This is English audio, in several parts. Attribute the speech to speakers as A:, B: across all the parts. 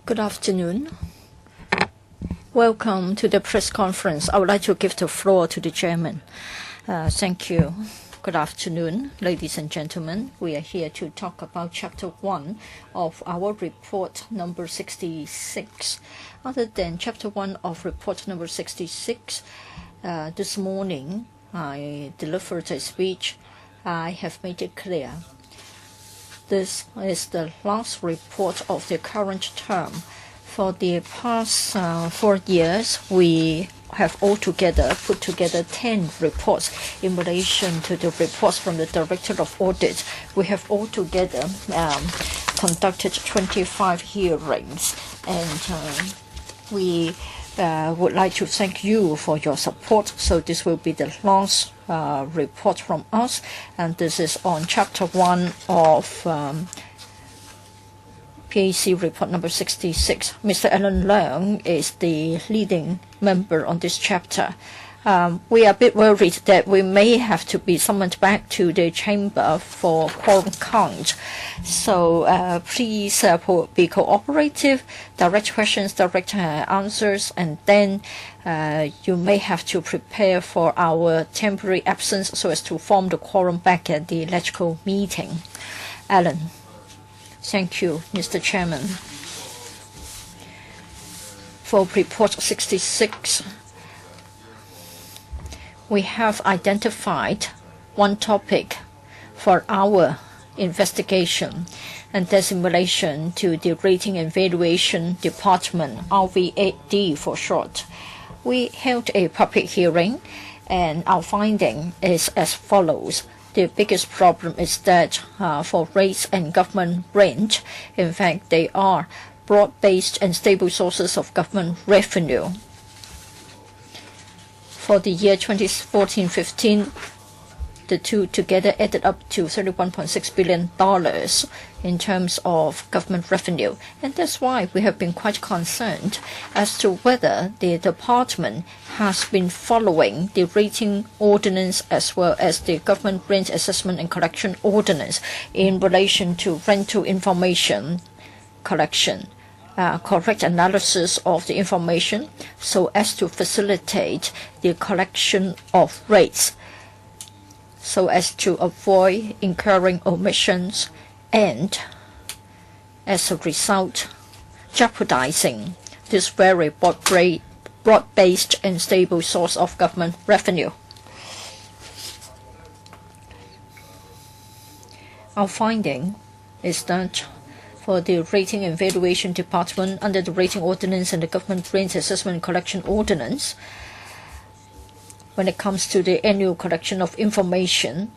A: Good afternoon. Welcome to the press conference. I would like to give the floor to the chairman. Thank you. Good afternoon, ladies and gentlemen. We are here to talk about Chapter 1 of our report number 66. Other than Chapter 1 of report number 66, this morning I delivered a speech. I have made it clear. This is the last report of the current term. For the past 4 years, we have altogether put together 10 reports in relation to the reports from the Director of Audit. We have altogether conducted 25 hearings, and we would like to thank you for your support. So this will be the last report from us, and this is on Chapter 1 of PAC report number 66. Mr. Alan Leung is the leading member on this chapter. We are a bit worried that we may have to be summoned back to the chamber for quorum count. So please be cooperative, direct questions, direct answers, and then you may have to prepare for our temporary absence so as to form the quorum back at the electrical meeting. Alan. Thank you, Mr. Chairman. For report 66, we have identified one topic for our investigation, and that's in relation to the Rating and Valuation Department, RVAD for short. We held a public hearing, and our finding is as follows. The biggest problem is that for rates and government rent, in fact, they are broad-based and stable sources of government revenue. For the year 2014-15, the two together added up to $31.6 billion in terms of government revenue. And that's why we have been quite concerned as to whether the department has been following the rating ordinance as well as the government rent assessment and collection ordinance in relation to rental information collection. Correct analysis of the information so as to facilitate the collection of rates, so as to avoid incurring omissions and, as a result, jeopardizing this very broad-based and stable source of government revenue. Our finding is that for the Rating and Valuation Department under the Rating Ordinance and the Government Rent Assessment and Collection Ordinance, when it comes to the annual collection of information,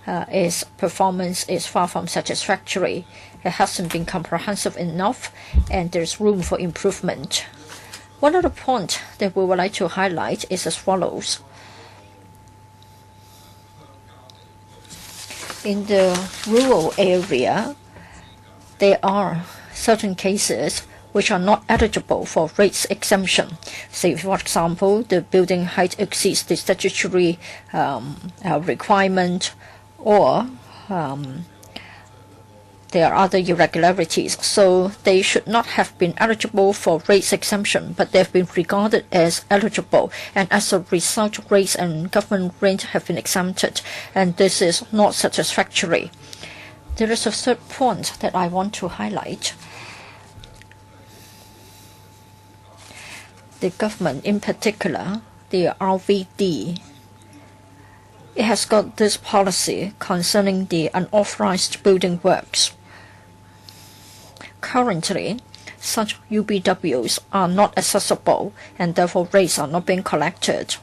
A: its performance is far from satisfactory. It hasn't been comprehensive enough, and there's room for improvement. One other point that we would like to highlight is as follows. In the rural area, there are certain cases which are not eligible for rates exemption. Say, for example, the building height exceeds the statutory requirement, or there are other irregularities. So they should not have been eligible for rates exemption, but they've been regarded as eligible. And as a result, rates and government rent have been exempted, and this is not satisfactory. There is a third point that I want to highlight. The government, in particular, the RVD, it has got this policy concerning the unauthorized building works. Currently, such UBWs are not accessible, and therefore rates are not being collected.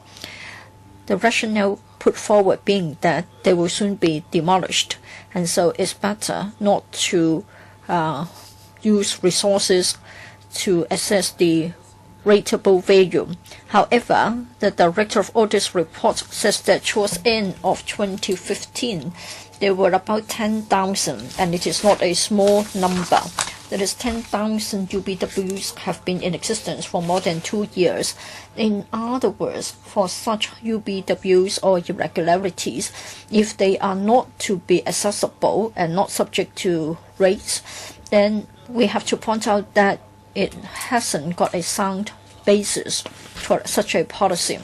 A: The rationale put forward being that they will soon be demolished, and so it's better not to use resources to assess the rateable value. However, the Director of Audit's report says that towards the end of 2015, there were about 10,000, and it is not a small number. That is, 10,000 UBWs have been in existence for more than 2 years. In other words, for such UBWs or irregularities, if they are not to be accessible and not subject to rates, then we have to point out that it hasn't got a sound basis for such a policy.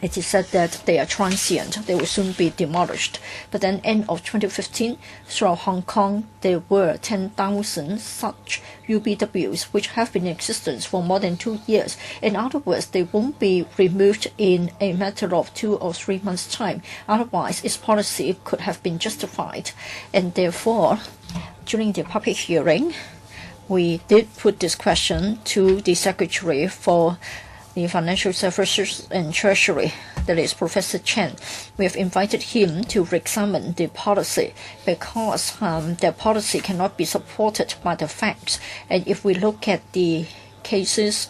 A: It is said that they are transient, they will soon be demolished. But then end of 2015, throughout Hong Kong, there were 10,000 such UBWs which have been in existence for more than 2 years. In other words, they won't be removed in a matter of 2 or 3 months' time. Otherwise, its policy could have been justified. And therefore, during the public hearing, we did put this question to the Secretary for the Financial Services and Treasury, that is Professor Chen. We have invited him to examine the policy because the policy cannot be supported by the facts. And if we look at the cases,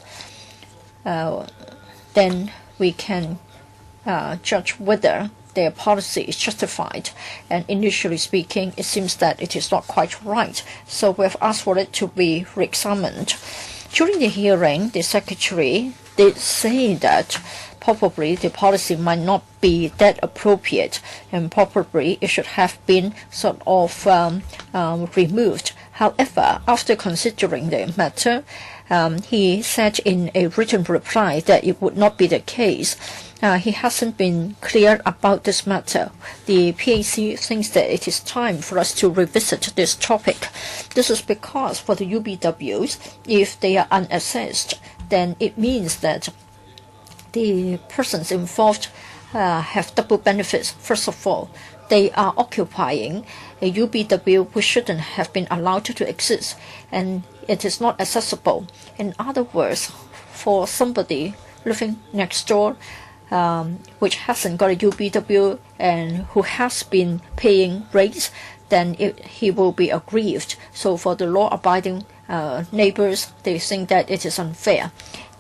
A: then we can judge whether their policy is justified. And initially speaking, it seems that it is not quite right. So we have asked for it to be re-examined. During the hearing, the Secretary did say that probably the policy might not be that appropriate and probably it should have been sort of removed. However, after considering the matter, he said in a written reply that it would not be the case. He hasn't been clear about this matter. The PAC thinks that it is time for us to revisit this topic. This is because for the UBWs, if they are unassessed, then it means that the persons involved have double benefits. First of all, they are occupying a UBW which shouldn't have been allowed to exist, and it is not accessible. In other words, for somebody living next door, which hasn't got a UBW and who has been paying rates, then he will be aggrieved. So for the law-abiding neighbors, they think that it is unfair.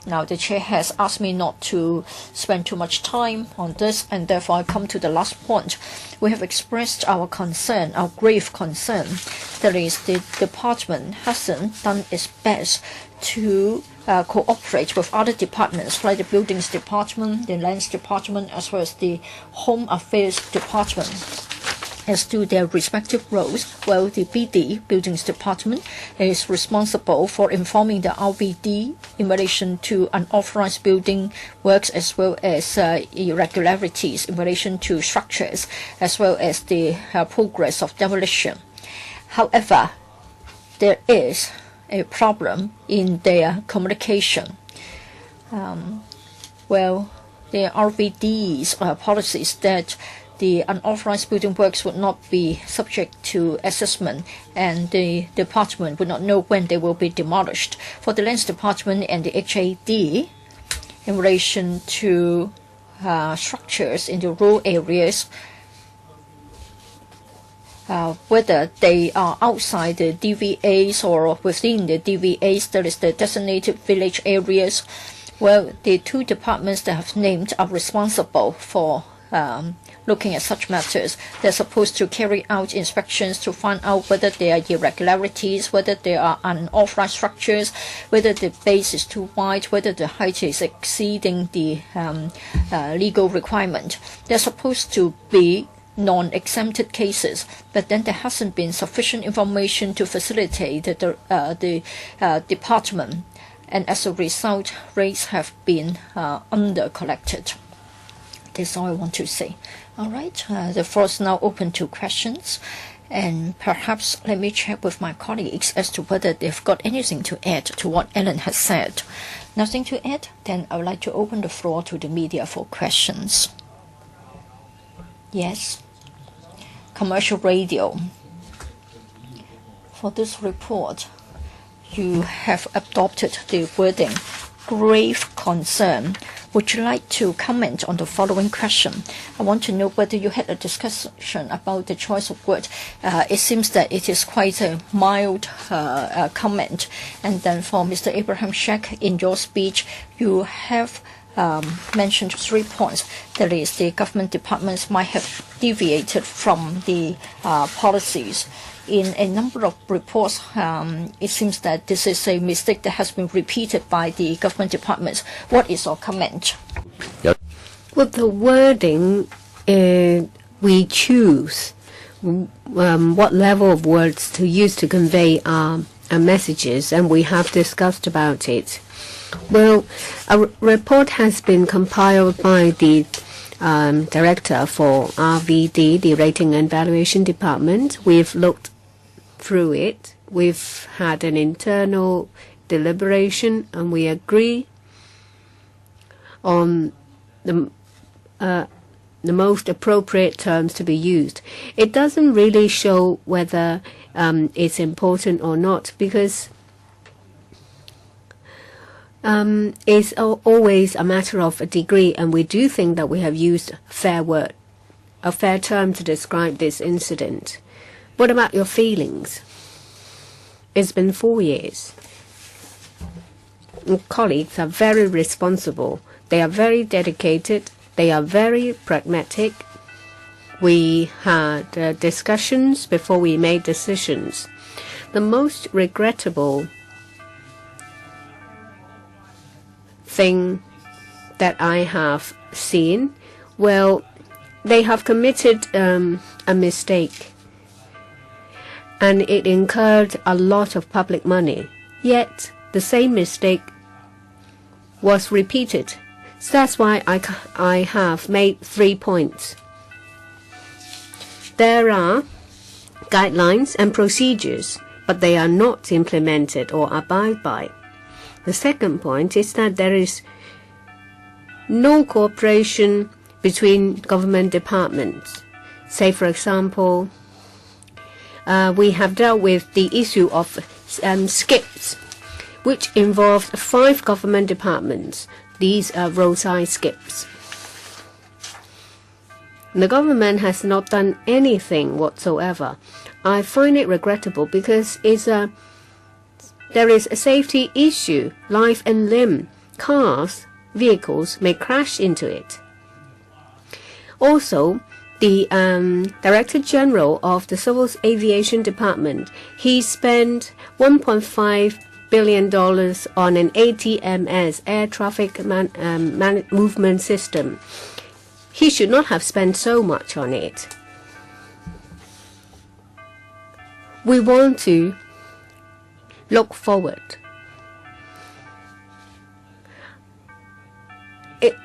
A: Now, the chair has asked me not to spend too much time on this, and therefore I come to the last point. We have expressed our concern, our grave concern. That is, the department hasn't done its best to cooperate with other departments, like the Buildings Department, the Lands Department, as well as the Home Affairs Department, as to their respective roles. Well, the BD, Buildings Department, is responsible for informing the RBD in relation to unauthorized building works as well as irregularities in relation to structures, as well as the progress of demolition. However, there is a problem in their communication. Well, the RBD's policies that the unauthorized building works would not be subject to assessment, and the department would not know when they will be demolished. For the Lands Department and the HAD, in relation to structures in the rural areas, whether they are outside the DVAs or within the DVAs, that is the designated village areas, well, the two departments that I have named are responsible for looking at such matters. They're supposed to carry out inspections to find out whether there are irregularities, whether there are unauthorized structures, whether the base is too wide, whether the height is exceeding the legal requirement. They're supposed to be non-exempted cases, but then there hasn't been sufficient information to facilitate the department, and as a result, rates have been under-collected. That's all I want to say. All right, the floor is now open to questions, and perhaps let me check with my colleagues as to whether they've got anything to add to what Ellen has said. Nothing to add? Then I would like to open the floor to the media for questions. Yes. Commercial radio. For this report, you have adopted the wording grave concern. Would you like to comment on the following question? I want to know whether you had a discussion about the choice of word. It seems that it is quite a mild comment. And then for Mr. Abraham Sheck, in your speech, you have mentioned 3 points. That is, the government departments might have deviated from the policies. In a number of reports, it seems that this is a mistake that has been repeated by the government departments. What is your comment?
B: Well, the wording we choose, what level of words to use to convey messages, and we have discussed about it. Well, a report has been compiled by the director for RVD, the Rating and Valuation Department. We've looked through it. We've had an internal deliberation, and we agree on the most appropriate terms to be used. It doesn't really show whether it's important or not, because it's always a matter of a degree, and we do think that we have used a fair term to describe this incident. What about your feelings? It's been 4 years. Colleagues are very responsible. They are very dedicated. They are very pragmatic. We had discussions before we made decisions. The most regrettable thing that I have seen, well, they have committed a mistake, and it incurred a lot of public money. Yet the same mistake was repeated. So that's why I have made 3 points. There are guidelines and procedures, but they are not implemented or abided by. The second point is that there is no cooperation between government departments. Say, for example, we have dealt with the issue of skips, which involved 5 government departments. These are roadside skips. The government has not done anything whatsoever. I find it regrettable because there is a safety issue. Life and limb, cars, vehicles may crash into it. Also, the Director General of the Civil Aviation Department, he spent $1.5 billion on an ATMS, air traffic movement system. He should not have spent so much on it. We want to look forward.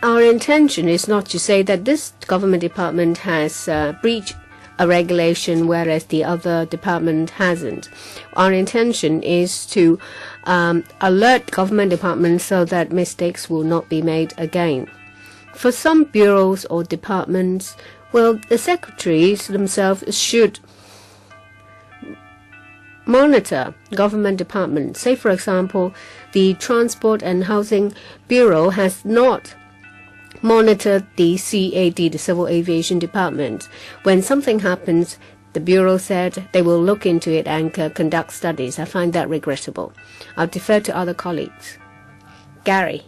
B: Our intention is not to say that this government department has breached a regulation whereas the other department hasn't. Our intention is to alert government departments so that mistakes will not be made again. For some bureaus or departments, well, the secretaries themselves should monitor government departments. Say, for example, the Transport and Housing Bureau has not monitored the CAD, the Civil Aviation Department. When something happens, the Bureau said they will look into it and conduct studies. I find that regrettable. I'll defer to other colleagues. Gary.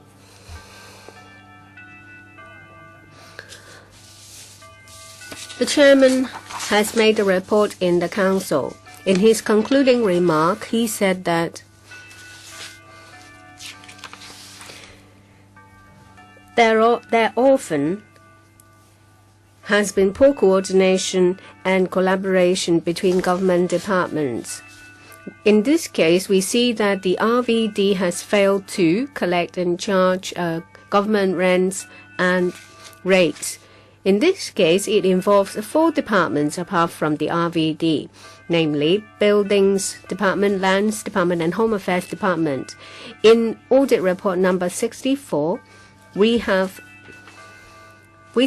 B: The chairman has made a report in the council. In his concluding remark, he said that there often has been poor coordination and collaboration between government departments. In this case, we see that the RVD has failed to collect and charge government rents and rates. In this case, it involves 4 departments apart from the RVD, namely Buildings Department, Lands Department, and Home Affairs Department. In audit report number 64, we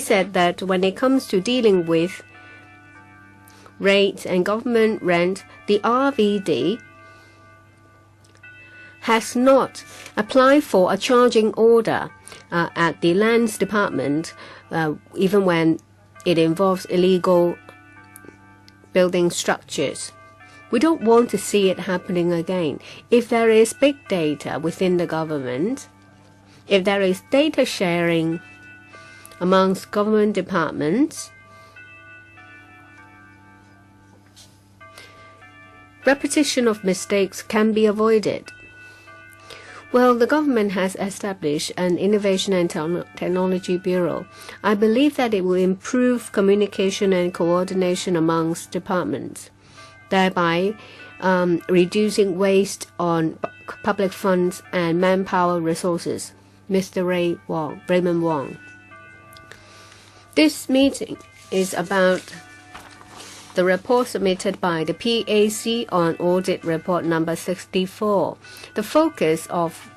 B: said that when it comes to dealing with rates and government rent, the RVD has not applied for a charging order at the Lands Department, even when it involves illegal building structures. We don't want to see it happening again. If there is big data within the government, if there is data sharing amongst government departments, repetition of mistakes can be avoided. Well, the government has established an Innovation and Technology Bureau. I believe that it will improve communication and coordination amongst departments, thereby reducing waste on public funds and manpower resources. Mr. Raymond Wong. This meeting is about the report submitted by the PAC on audit report number 64. The focus of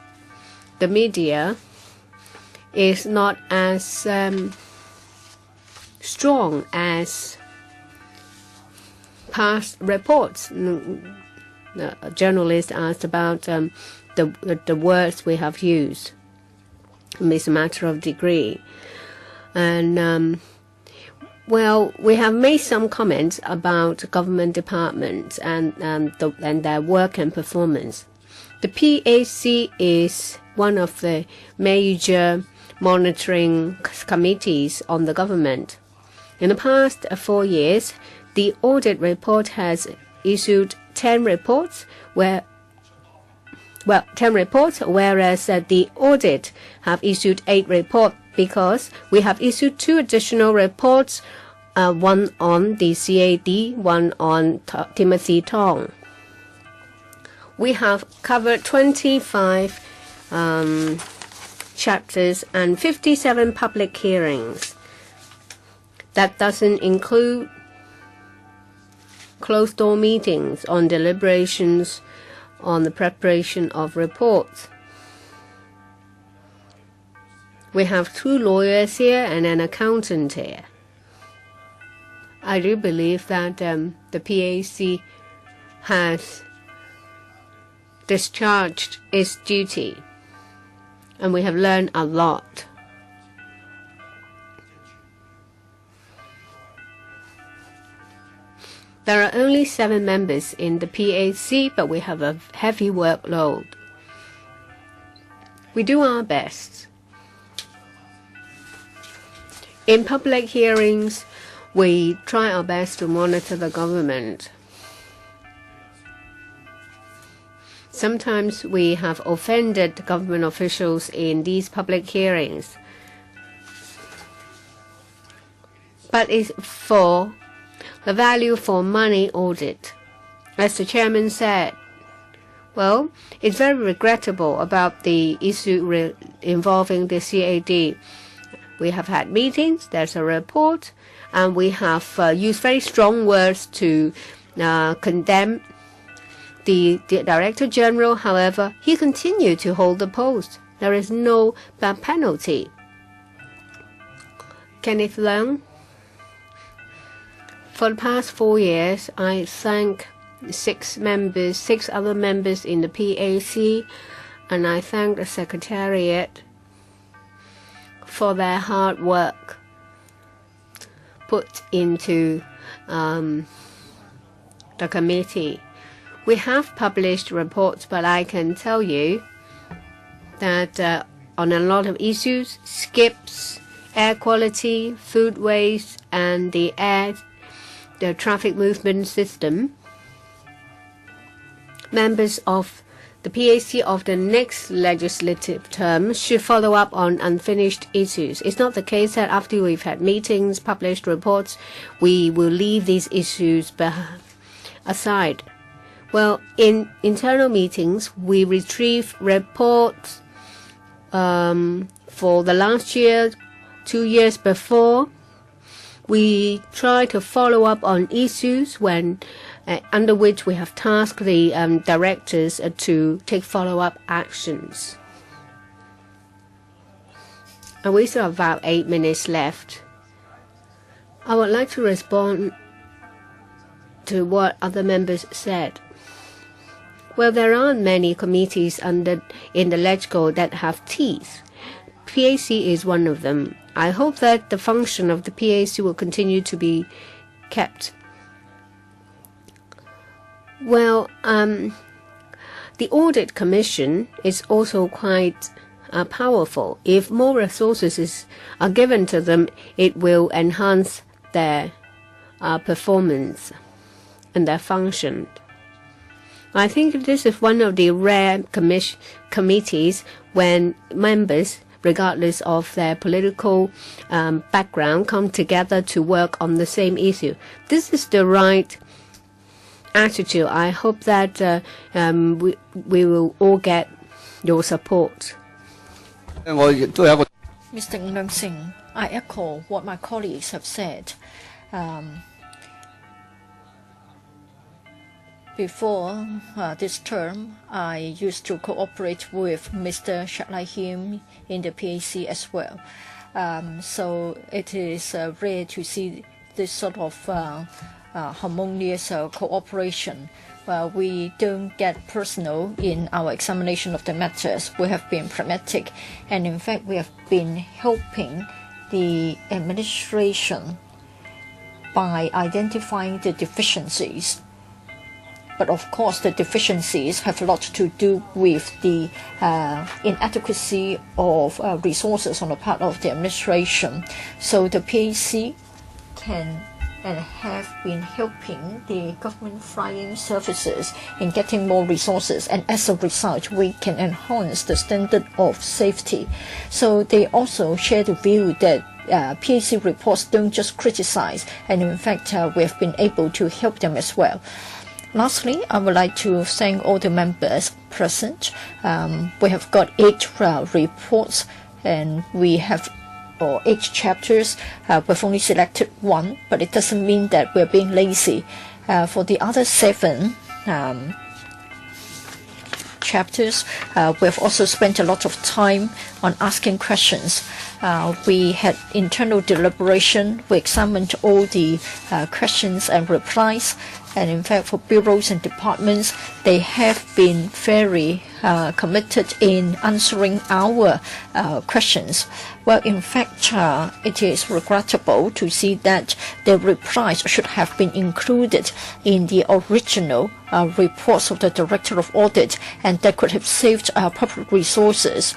B: the media is not as strong as past reports. A journalist asked about the words we have used. It's a matter of degree. And well, we have made some comments about government departments and their work and performance. The PAC is one of the major monitoring committees on the government. In the past 4 years, the audit report has issued 10 reports, whereas the audit have issued 8 reports because we have issued 2 additional reports, one on the CAD, one on Timothy Tong. We have covered 25 chapters and 57 public hearings. That doesn't include closed-door meetings on deliberations on the preparation of reports. We have 2 lawyers here and an accountant here. I do believe that the PAC has discharged its duty, and we have learned a lot. There are only 7 members in the PAC, but we have a heavy workload. We do our best. In public hearings, we try our best to monitor the government. Sometimes we have offended government officials in these public hearings. But it's for the value for money audit. As the chairman said, well, it's very regrettable about the issue involving the CAD. We have had meetings, there's a report, and we have used very strong words to condemn the Director General. However, he continued to hold the post. There is no penalty. Kenneth Leung. For the past 4 years, I thank 6 other members in the PAC, and I thank the Secretariat for their hard work put into the committee. We have published reports, but I can tell you that on a lot of issues, skips, air quality, food waste, and the traffic movement system, members of the PAC of the next legislative term should follow up on unfinished issues. It's not the case that after we've had meetings, published reports, we will leave these issues aside. Well, in internal meetings, we retrieve reports for the last year, 2 years before. We try to follow up on issues under which we have tasked the directors to take follow-up actions. And we still have about 8 minutes left. I would like to respond to what other members said. Well, there aren't many committees in the LegCo that have teeth. PAC is one of them. I hope that the function of the PAC will continue to be kept. Well, the Audit Commission is also quite powerful. If more resources are given to them, it will enhance their performance and their function. I think this is one of the rare committees when members, regardless of their political background, come together to work on the same issue. This is the right attitude. I hope that we will all get your support.
A: Mr. Ng Sing, I echo what my colleagues have said. Before this term, I used to cooperate with Mr. Shat Lai Him in the PAC as well. So it is rare to see this sort of harmonious cooperation. We don't get personal in our examination of the matters. We have been pragmatic, and in fact we have been helping the administration by identifying the deficiencies. But of course the deficiencies have a lot to do with the inadequacy of resources on the part of the administration. So the PAC can and have been helping the government flying services in getting more resources, and as a result we can enhance the standard of safety. So they also share the view that PAC reports don't just criticize, and in fact we have been able to help them as well. Lastly, I would like to thank all the members present. We have got 8 reports, and we have 8 chapters. We've only selected 1, but it doesn't mean that we're being lazy. For the other 7 chapters, we've also spent a lot of time on asking questions. We had internal deliberation. We examined all the questions and replies. And in fact, for bureaus and departments, they have been very committed in answering our questions. Well, in fact, it is regrettable to see that the replies should have been included in the original reports of the Director of Audit, and that could have saved public resources.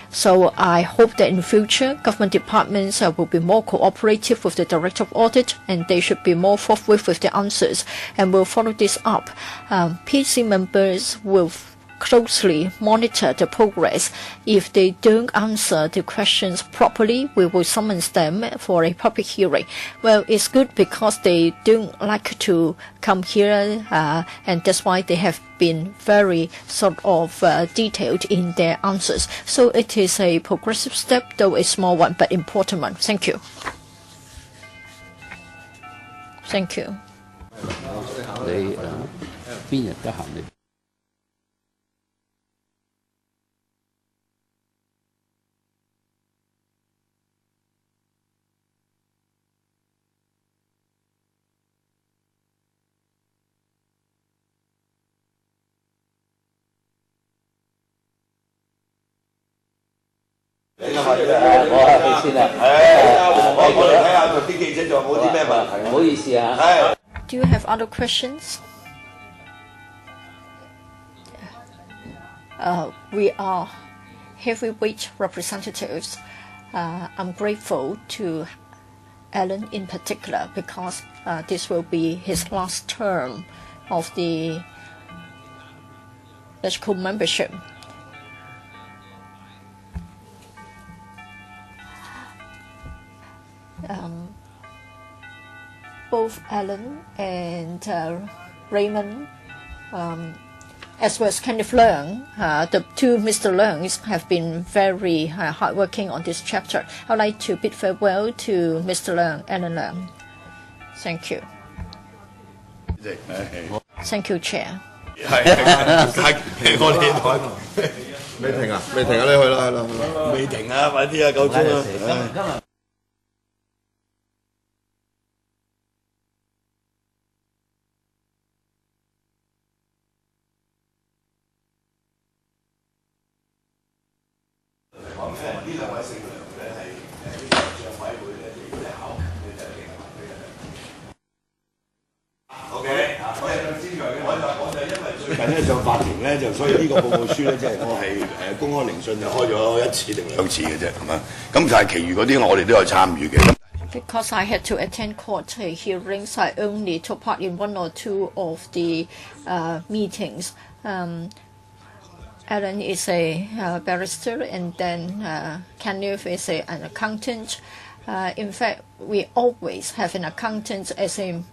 A: So I hope that in the future, government departments will be more cooperative with the Director of Audit, and they should be more forthwith with their answers, and will follow this up. PAC members will closely monitor the progress. If they don't answer the questions properly, we will summons them for a public hearing. Well, it's good because they don't like to come here, and that's why they have been very sort of detailed in their answers. So it is a progressive step, though a small one, but important one. Thank you. Thank you. Do you have other questions? We are heavyweight representatives. I'm grateful to Alan in particular because this will be his last term of the LegCo membership. Both Alan and Raymond, as well as Kenneth Leung, the 2 Mr. Leungs have been very hardworking on this chapter. I'd like to bid farewell to Mr. Leung, Alan Leung. Thank you. Thank you, Chair.
C: 未停啊！未停啊！你去啦，係啦，未停啊！快啲啊，夠鐘啊！最近咧上法庭咧就所以呢個報告書咧，即係我係公開聆訊就開咗1次定2次嘅啫，係嘛？咁就係其餘嗰啲我哋都有參與嘅。
A: Because I had to attend court hearings, I only took part in 1 or 2 of the meetings. Alan is a barrister, and then Kenneth is an accountant. In fact, we always have an accountant as a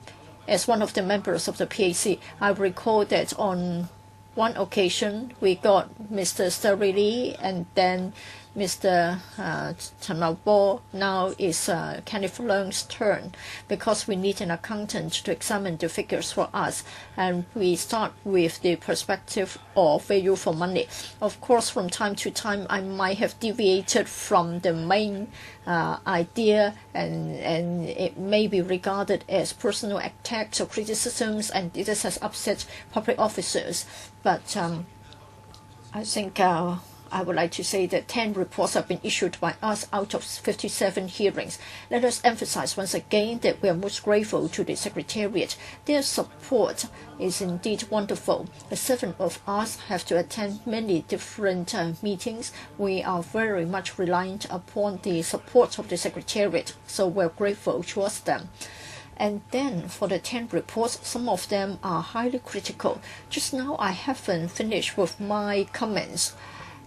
A: as one of the members of the PAC, I recall that on one occasion we got Mr. Sterili and then Mr. Chen Mao-bo. Now is Kenneth Leung's turn, because we need an accountant to examine the figures for us, and we start with the perspective of value for money. Of course, from time to time I might have deviated from the main idea, and it may be regarded as personal attacks or criticisms, and this has upset public officers. But I think I would like to say that 10 reports have been issued by us out of 57 hearings. Let us emphasize once again that we are most grateful to the Secretariat. Their support is indeed wonderful. The 7 of us have to attend many different meetings. We are very much reliant upon the support of the Secretariat, so we're grateful towards them. And then for the 10 reports, some of them are highly critical. Just now I haven't finished with my comments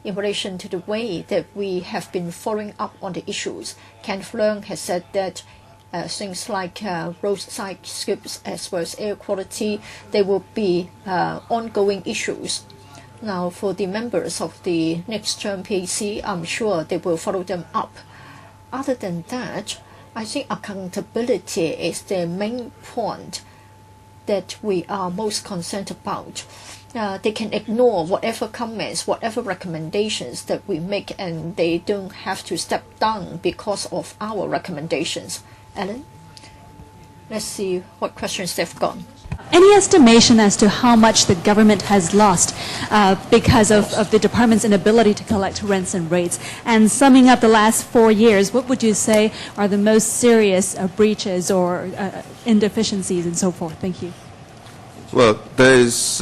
A: in relation to the way that we have been following up on the issues. Kenneth Leung has said that things like roadside skips as well as air quality, they will be ongoing issues. Now, for the members of the next term PAC, I'm sure they will follow them up. Other than that, I think accountability is the main point that we are most concerned about. They can ignore whatever comments, whatever recommendations that we make, and they don't have to step down because of our recommendations. Ellen? Let's see what questions they've got.
D: Any estimation as to how much the government has lost because of the department's inability to collect rents and rates? And summing up the last 4 years, what would you say are the most serious breaches or indeficiencies and so forth? Thank you.
E: Well, there is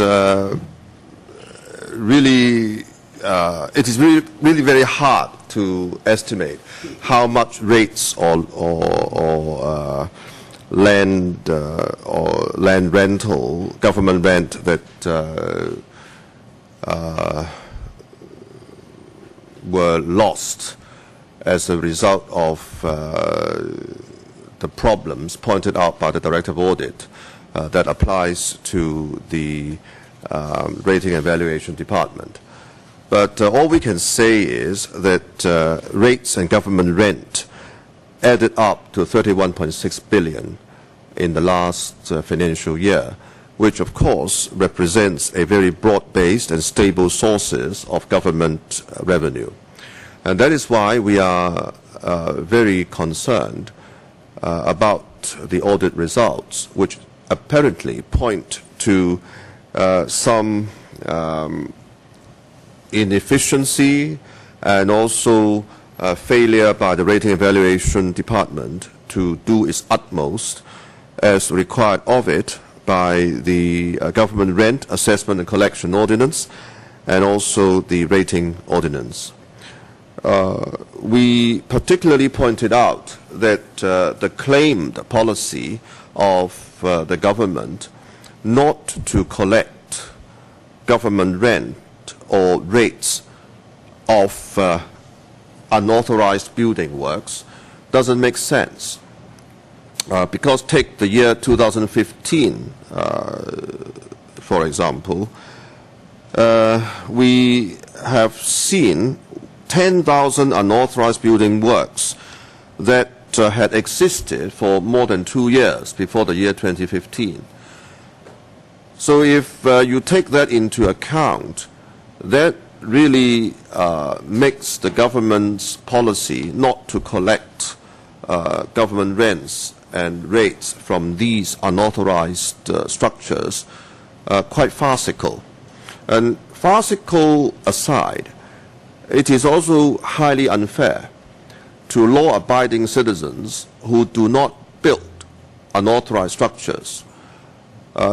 E: it is really very hard to estimate how much rates or land rental, government rent that were lost as a result of the problems pointed out by the Director of Audit that applies to the Rating and Valuation Department. But all we can say is that rates and government rent added up to 31.6 billion in the last financial year, which of course represents a very broad-based and stable sources of government revenue. And that is why we are very concerned about the audit results, which apparently point to some inefficiency and also failure by the Rating and Valuation Department to do its utmost as required of it by the Government Rent Assessment and Collection Ordinance and also the Rating Ordinance. We particularly pointed out that the claimed policy of the government not to collect government rent or rates of unauthorized building works doesn't make sense. Because take the year 2015, for example, we have seen 10,000 unauthorized building works that had existed for more than 2 years before the year 2015. So if you take that into account, that really makes the government's policy not to collect government rents and rates from these unauthorized structures quite farcical. And farcical aside, it is also highly unfair to law-abiding citizens who do not build unauthorized structures.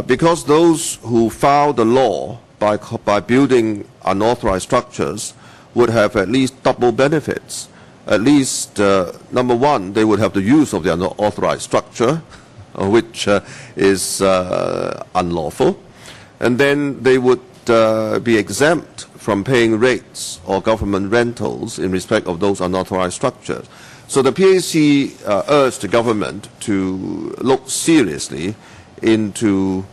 E: Because those who foul the law by building unauthorized structures would have at least double benefits. At least, number one, they would have the use of the unauthorized structure, which is unlawful, and then they would be exempt from paying rates or government rentals in respect of those unauthorized structures. So the PAC urged the government to look seriously into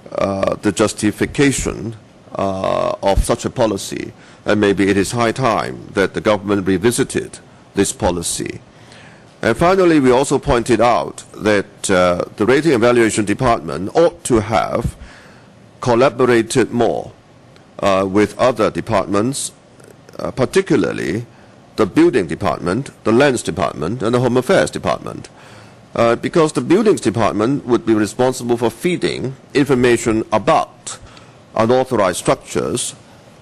E: the justification of such a policy, and maybe it is high time that the government revisited this policy. And finally, we also pointed out that the Rating and Valuation Department ought to have collaborated more with other departments, particularly the Building Department, the Lands Department, and the Home Affairs Department. Because the Buildings Department would be responsible for feeding information about unauthorized structures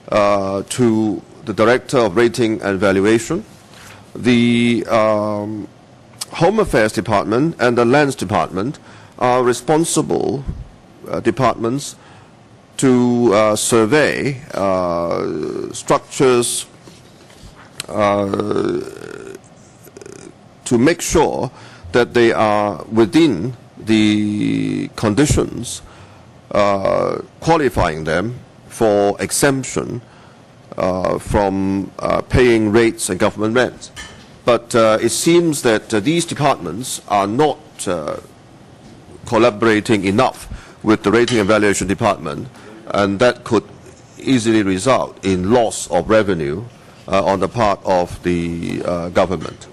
E: to the Director of Rating and Valuation. The Home Affairs Department and the Lands Department are responsible departments to survey structures to make sure that they are within the conditions qualifying them for exemption from paying rates and government rents. But it seems that these departments are not collaborating enough with the Rating and Valuation Department, and that could easily result in loss of revenue on the part of the government.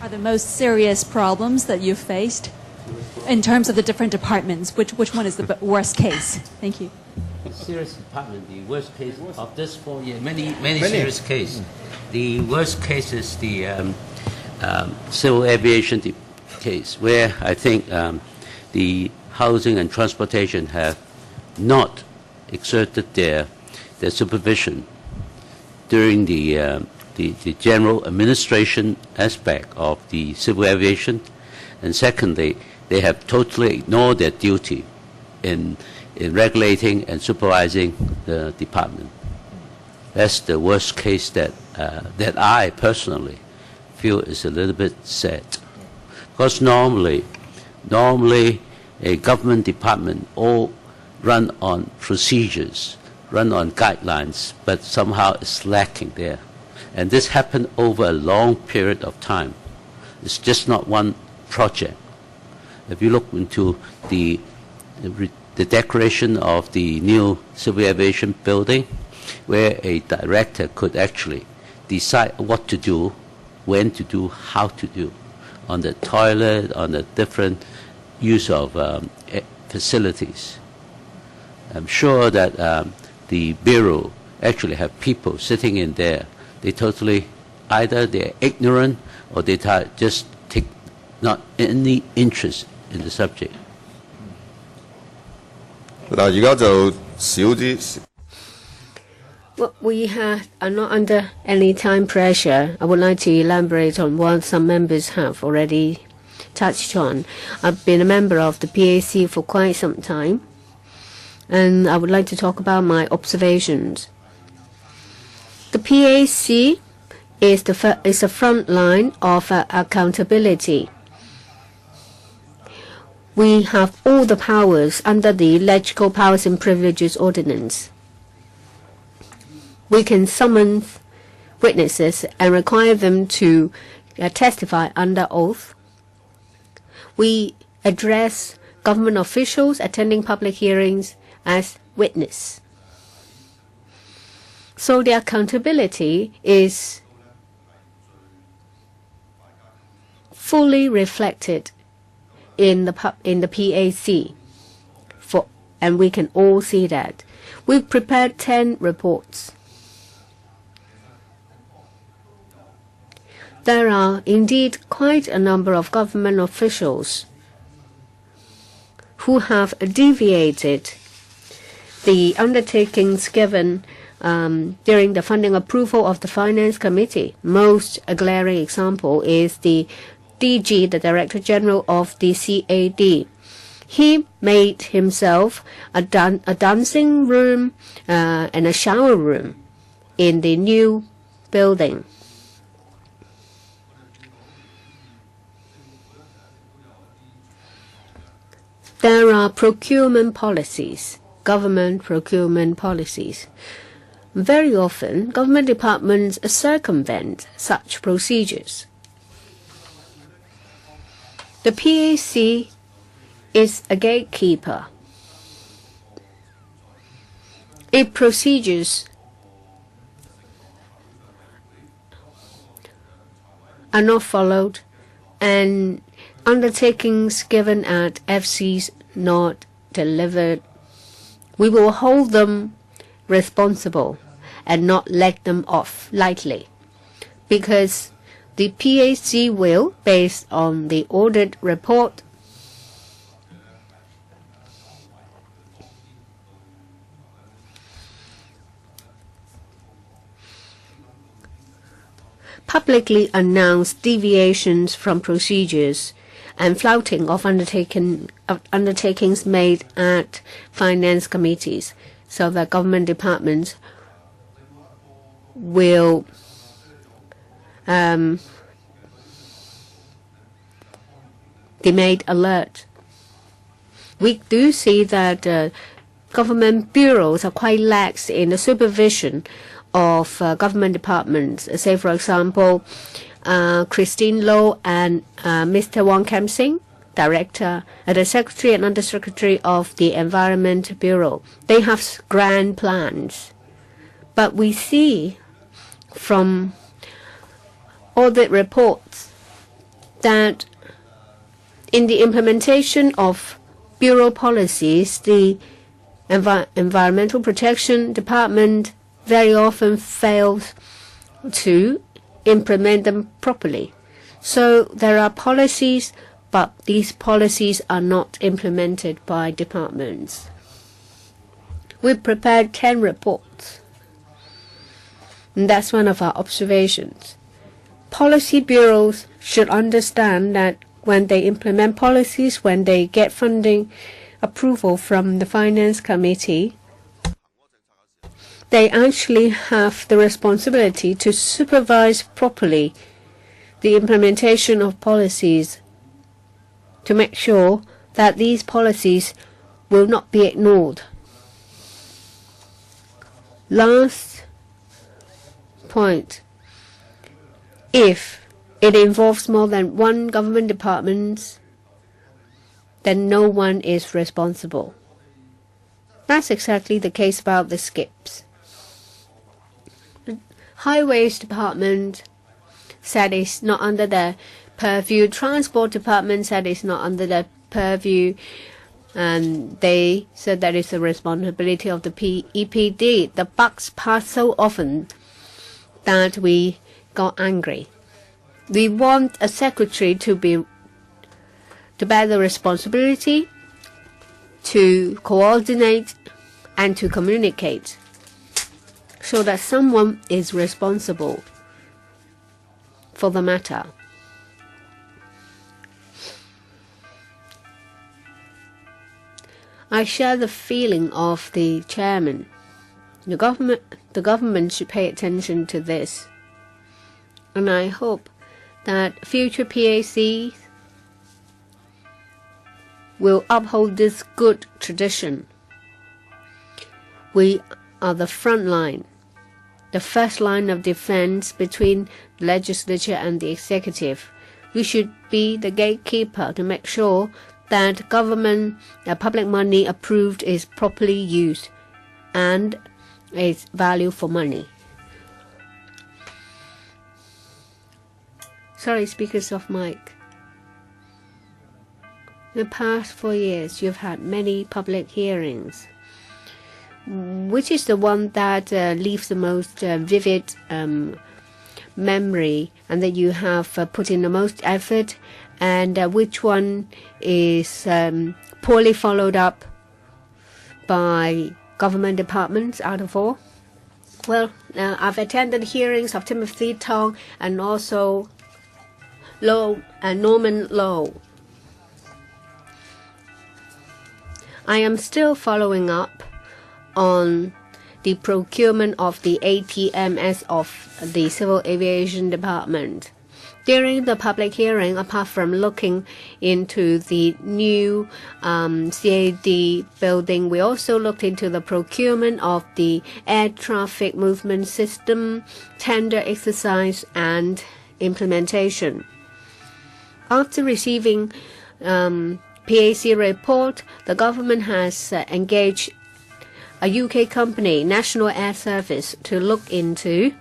D: Are the most serious problems that you've faced in terms of the different departments? Which one is the worst case? Thank you.
F: Serious department, the worst case of this 4 years, many serious cases. The worst case is the civil aviation case, where I think the housing and transportation have not exerted their supervision during the general administration aspect of the civil aviation, and secondly, they have totally ignored their duty in regulating and supervising the department. That's the worst case that I personally feel is a little bit sad. Because normally a government department all run on procedures, run on guidelines, but somehow it's lacking there. And this happened over a long period of time. It's just not one project. If you look into the decoration of the new civil aviation building, where a director could actually decide what to do, when to do, how to do, on the toilet, on the different use of facilities. I'm sure that the Bureau actually have people sitting in there. They totally, either they're ignorant or they just take not any interest in the subject.
E: Well,
B: we are not under any time pressure. I would like to elaborate on what some members have already touched on. I've been a member of the PAC for quite some time, and I would like to talk about my observations. The PAC is the front line of accountability. We have all the powers under the Electoral Powers and Privileges Ordinance. We can summon witnesses and require them to testify under oath. We address government officials attending public hearings as witness. So the accountability is fully reflected in the PAC, and we can all see that. We've prepared 10 reports. There are indeed quite a number of government officials who have deviated the undertakings given during the funding approval of the Finance Committee. Most glaring example is the DG, the Director General of the CAD. He made himself a dancing room and a shower room in the new building. There are procurement policies, government procurement policies. Very often, government departments circumvent such procedures. The PAC is a gatekeeper. If procedures are not followed and undertakings given at FCs not delivered, we will hold them responsible and not let them off lightly, because the PAC will, based on the audit report, publicly announce deviations from procedures and flouting of undertakings made at finance committees, so that government departments will be made alert. We do see that government bureaus are quite lax in the supervision of government departments. Say, for example, Christine Low and Mr. Wong Kam Sing, Director, the Secretary and Undersecretary of the Environment Bureau. They have grand plans. But we see from audit reports that in the implementation of Bureau policies, the Environmental Protection Department very often fails to implement them properly. So there are policies, but these policies are not implemented by departments. We prepared 10 reports. And that's one of our observations. Policy bureaus should understand that when they implement policies, when they get funding approval from the Finance Committee, they actually have the responsibility to supervise properly the implementation of policies to make sure that these policies will not be ignored. Last point. If it involves more than one government department, then no one is responsible. That's exactly the case about the skips. The Highways Department said it's not under their purview. Transport Department said it's not under their purview. And they said that it's the responsibility of the EPD. The bucks pass so often that we got angry. We want a secretary to bear the responsibility, to coordinate and to communicate, so that someone is responsible for the matter. I share the feeling of the chairman. The government should pay attention to this. And I hope that future PACs will uphold this good tradition. We are the front line, the first line of defense between the legislature and the executive. We should be the gatekeeper to make sure that government public money approved is properly used and is value for money. Sorry, speakers off mic. In the past 4 years, you've had many public hearings. Which is the one that leaves the most vivid memory, and that you have put in the most effort, and which one is poorly followed up by government departments out of all? Well, I've attended hearings of Timothy Tong and also Norman Low. I am still following up on the procurement of the ATMS of the Civil Aviation Department. During the public hearing, apart from looking into the new CAD building, we also looked into the procurement of the air traffic movement system, tender exercise, and implementation. After receiving PAC report, the government has engaged a UK company, National Air Service, to look into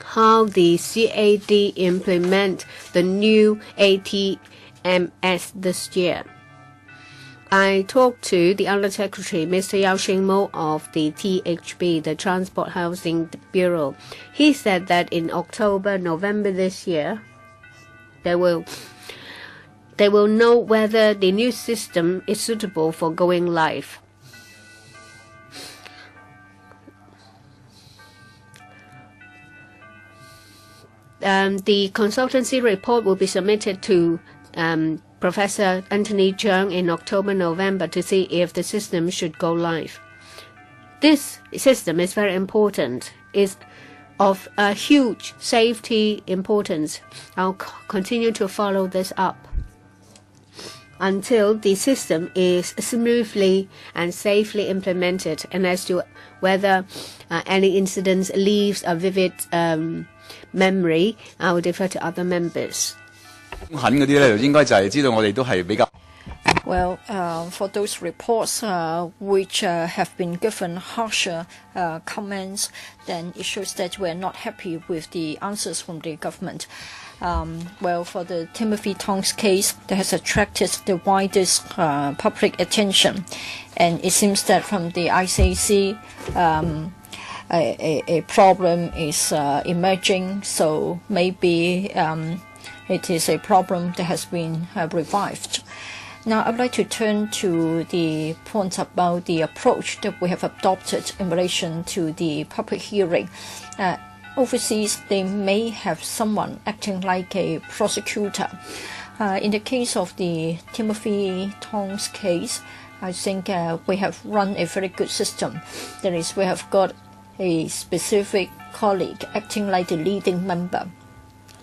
B: how the CAD implement the new ATMS this year. I talked to the Under Secretary, Mr. Yao Xingmo of the THB, the Transport Housing Bureau. He said that in October, November this year, they will know whether the new system is suitable for going live. The consultancy report will be submitted to Professor Anthony Cheung in October, November to see if the system should go live. This system is very important. It's of a huge safety importance. I'll continue to follow this up until the system is smoothly and safely implemented, and as to whether any incidents leaves a vivid memory, I will defer to other members.
A: Well, for those reports which have been given harsher comments, then it shows that we're not happy with the answers from the government. Well, for the Timothy Tong's case, that has attracted the widest public attention, and it seems that from the ICAC, a problem is emerging, so maybe it is a problem that has been revived. Now, I'd like to turn to the point about the approach that we have adopted in relation to the public hearing. Overseas, they may have someone acting like a prosecutor. In the case of the Timothy Tong's case, I think we have run a very good system. That is, we have got a specific colleague acting like the leading member.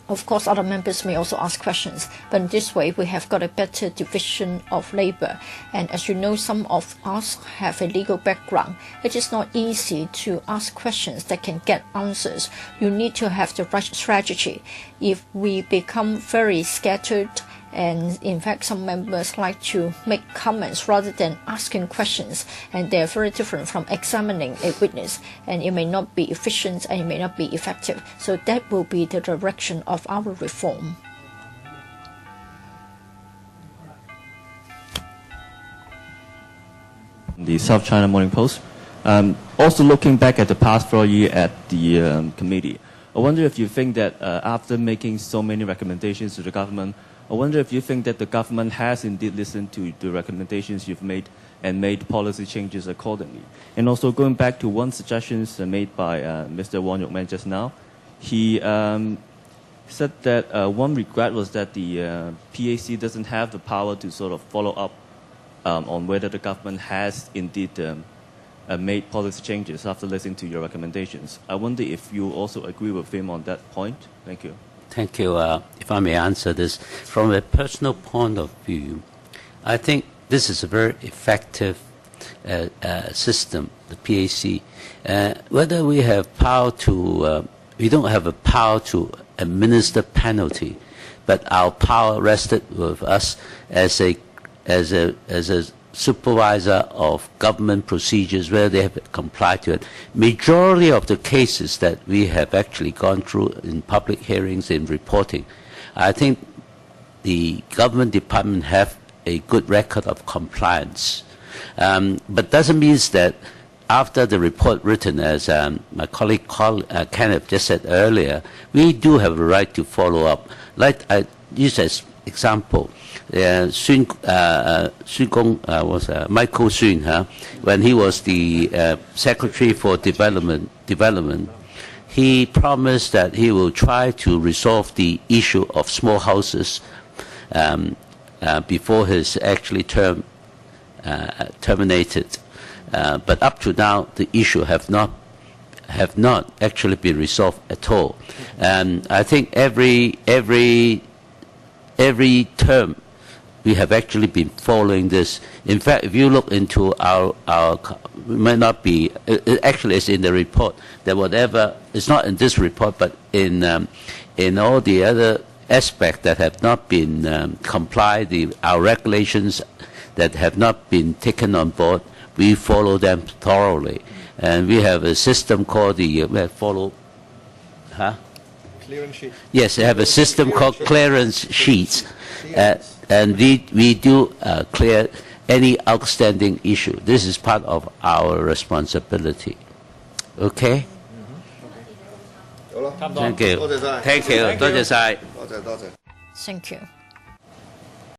A: Of course, other members may also ask questions, but in this way, we have got a better division of labor. And as you know, some of us have a legal background. It is not easy to ask questions that can get answers. You need to have the right strategy. If we become very scattered, and in fact, some members like to make comments rather than asking questions, and they are very different from examining a witness, and it may not be efficient and it may not be effective. So that will be the direction of our reform.
G: The South China Morning Post. Also looking back at the past 4 years at the committee, I wonder if you think that after making so many recommendations to the government, I wonder if you think that the government has indeed listened to the recommendations you've made and made policy changes accordingly. And also going back to one suggestion made by Mr. Wong Yok Man just now, he said that one regret was that the PAC doesn't have the power to sort of follow up on whether the government has indeed made policy changes after listening to your recommendations. I wonder if you also agree with him on that point. Thank you.
F: Thank you. If I may answer this, from a personal point of view, I think this is a very effective system, the PAC. Whether we have power to, we don't have a power to administer penalty, but our power rested with us as a supervisor of government procedures where they have complied to it. Majority of the cases that we have actually gone through in public hearings and reporting, I think the government department have a good record of compliance. But doesn't mean that after the report written, as my colleague Kenneth just said earlier, we do have a right to follow up. Like I use as example, Michael Sun, when he was the Secretary for Development, he promised that he will try to resolve the issue of small houses before his actually term terminated. But up to now, the issue have not have not actually been resolved at all. And I think every term we have actually been following this. In fact, if you look into our it might not be, actually it's in the report, that whatever, it's not in this report, but in all the other aspects that have not been complied, our regulations that have not been taken on board, we follow them thoroughly. And we have a system called
H: Clearance sheet.
F: Yes, they have a system called clearance sheets. And we do clear any outstanding issue. This is part of our responsibility. Okay? Thank you. Thank you. 多謝晒.
A: Thank you.